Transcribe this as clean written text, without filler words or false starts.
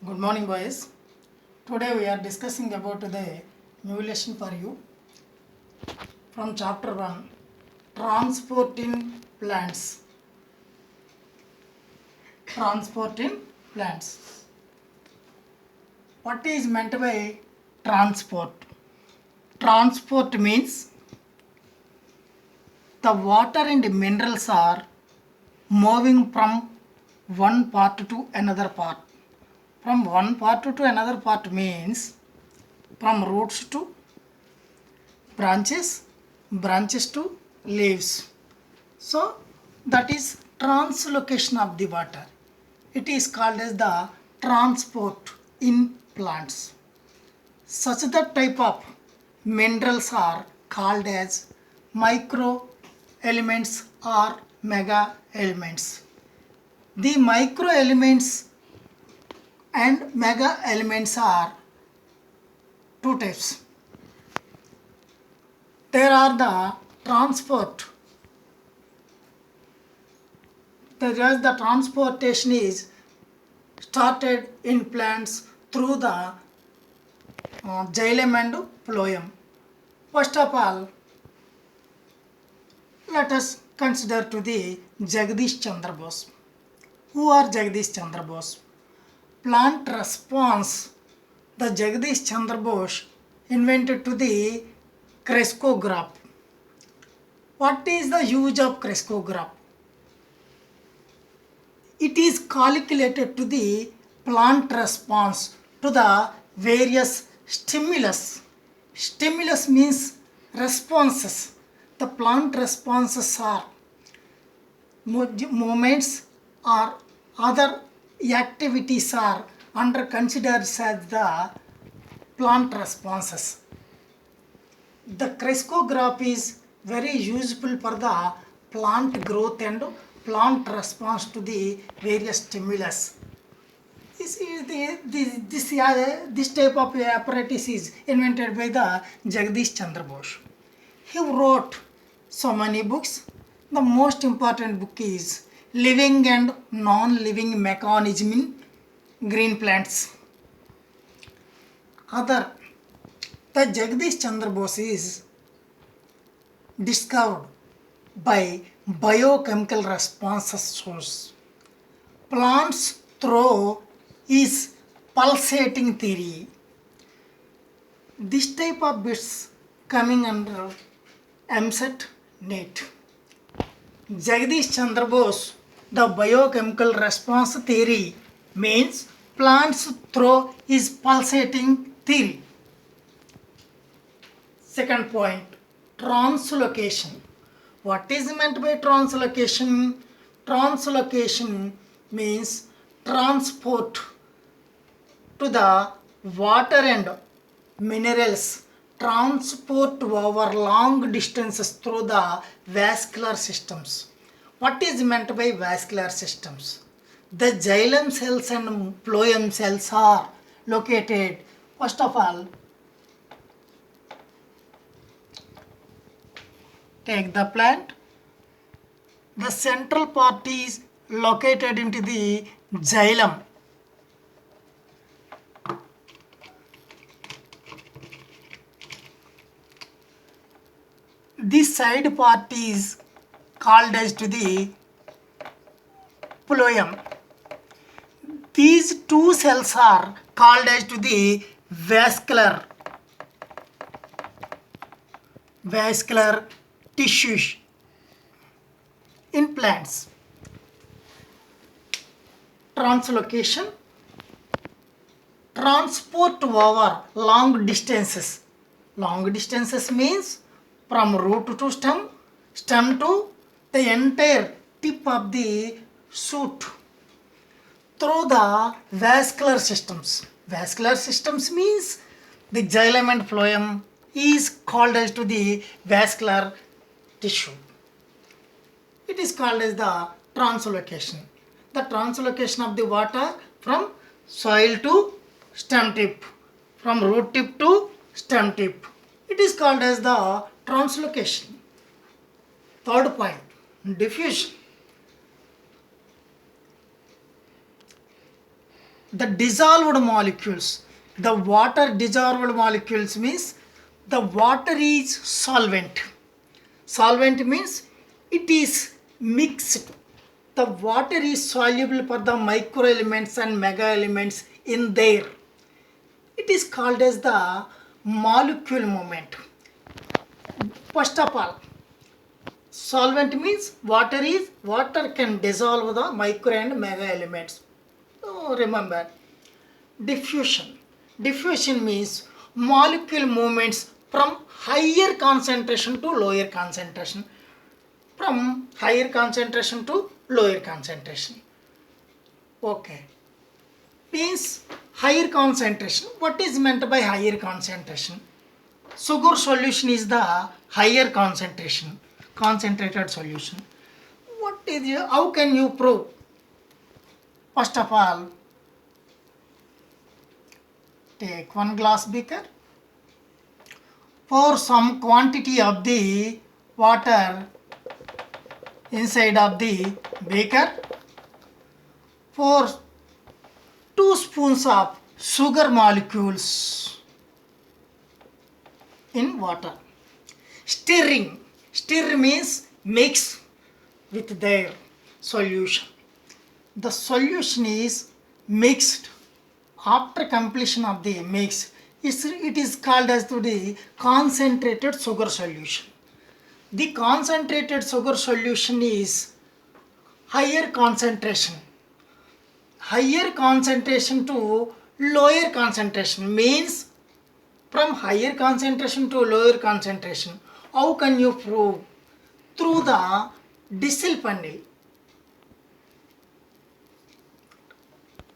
Good morning, boys. Today we are discussing about the new lesson for you from chapter 1, Transport in Plants. Transport in Plants. What is meant by transport? Transport means the water and minerals are moving from one part to another part. From one part to another part means from roots to branches, branches to leaves. So that is translocation of the water. It is called as the transport in plants. Such that type of minerals are called as micro elements or mega elements. The micro elements and mega elements are two types. There are the transportation is started in plants through the xylem and phloem. First of all, let us consider to the Jagdish Chandra Bose. Who are Jagdish Chandra Bose? Plant response. The Jagdish Chandra Bose invented to the crescograph. What is the use of crescograph? It is calculated to the plant response to the various stimulus. Stimulus means responses. The plant responses are movements or other activities are under considered as the plant responses. The crescograph is very useful for the plant growth and plant response to the various stimulus. This type of apparatus is invented by the Jagdish Chandra Bose. He wrote so many books. The most important book is Living and Non-Living Mechanism in Green Plants. The Jagdish Chandra Bose is discovered by biochemical responses source. Plants through is pulsating theory. This type of bits coming under EAMCET NEET. Jagdish Chandra Bose, the biochemical response theory means plants through is pulsating theory. Second point, translocation. What is meant by translocation? Translocation means transport to the water and minerals, transport over long distances through the vascular systems. What is meant by vascular systems? The xylem cells and phloem cells are located, first of all, take the plant. The central part is located into the xylem. This side part is called as to the phloem. These two cells are called as to the vascular tissues in plants. Translocation, transport over long distances. Long distances means from root to stem, stem to the entire tip of the shoot through the vascular systems. Vascular systems means the xylem and phloem is called as to the vascular tissue. It is called as the translocation. The translocation of the water from soil to stem tip, from root tip to stem tip. It is called as the translocation. Third point, diffusion. the dissolved molecules. The water dissolved molecules means the water is solvent. Solvent means it is mixed. The water is soluble for the microelements and mega elements in there. It is called as the molecule movement. First of all, solvent means water can dissolve the micro and mega elements. So remember, diffusion. Diffusion means molecule movements from higher concentration to lower concentration. From higher concentration to lower concentration. Okay. Means higher concentration. What is meant by higher concentration? Sugar solution is the higher concentration, concentrated solution. How can you prove? First of all, take one glass beaker, pour some quantity of the water inside of the beaker, pour 2 spoons of sugar molecules in water. Stirring. Stir means mix with their solution. The solution is mixed. After completion of the mix, it is called as the concentrated sugar solution. The concentrated sugar solution is higher concentration. Higher concentration to lower concentration means from higher concentration to lower concentration. How can you prove? Through the Distill panel.